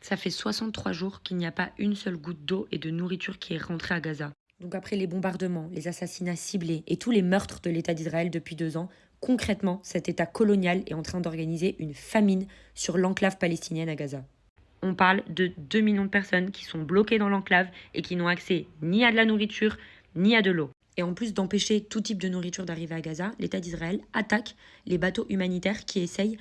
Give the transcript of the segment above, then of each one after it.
Ça fait 63 jours qu'il n'y a pas une seule goutte d'eau et de nourriture qui est rentrée à Gaza. Donc après les bombardements, les assassinats ciblés et tous les meurtres de l'État d'Israël depuis 2 ans, concrètement, cet État colonial est en train d'organiser une famine sur l'enclave palestinienne à Gaza. On parle de 2 millions de personnes qui sont bloquées dans l'enclave et qui n'ont accès ni à de la nourriture, ni à de l'eau. Et en plus d'empêcher tout type de nourriture d'arriver à Gaza, l'État d'Israël attaque les bateaux humanitaires qui essayent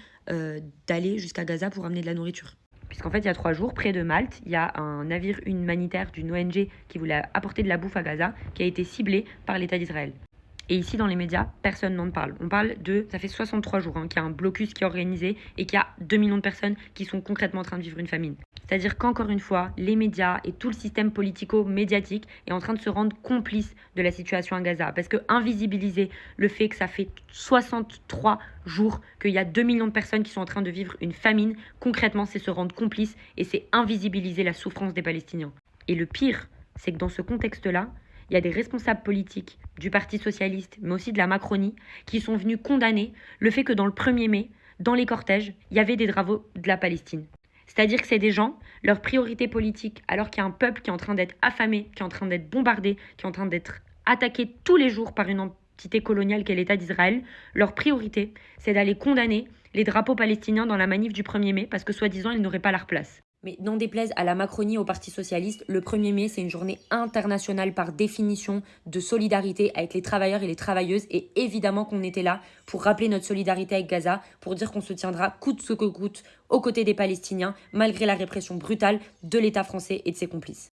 d'aller jusqu'à Gaza pour amener de la nourriture. Puisqu'en fait, il y a 3 jours, près de Malte, il y a un navire humanitaire d'une ONG qui voulait apporter de la bouffe à Gaza qui a été ciblé par l'État d'Israël. Et ici, dans les médias, personne n'en parle. On parle ça fait 63 jours qu'il y a un blocus qui est organisé et qu'il y a 2 millions de personnes qui sont concrètement en train de vivre une famine. C'est-à-dire qu'encore une fois, les médias et tout le système politico-médiatique est en train de se rendre complice de la situation à Gaza. Parce que invisibiliser le fait que ça fait 63 jours qu'il y a 2 millions de personnes qui sont en train de vivre une famine, concrètement, c'est se rendre complice et c'est invisibiliser la souffrance des Palestiniens. Et le pire, c'est que dans ce contexte-là, il y a des responsables politiques du Parti socialiste, mais aussi de la Macronie, qui sont venus condamner le fait que dans le 1er mai, dans les cortèges, il y avait des drapeaux de la Palestine. C'est-à-dire que c'est des gens, leur priorité politique, alors qu'il y a un peuple qui est en train d'être affamé, qui est en train d'être bombardé, qui est en train d'être attaqué tous les jours par une entité coloniale qu'est l'État d'Israël, leur priorité, c'est d'aller condamner les drapeaux palestiniens dans la manif du 1er mai, parce que soi-disant, ils n'auraient pas leur place. Mais n'en déplaise à la Macronie, au Parti socialiste, le 1er mai, c'est une journée internationale par définition de solidarité avec les travailleurs et les travailleuses. Et évidemment qu'on était là pour rappeler notre solidarité avec Gaza, pour dire qu'on se tiendra coûte ce que coûte aux côtés des Palestiniens, malgré la répression brutale de l'État français et de ses complices.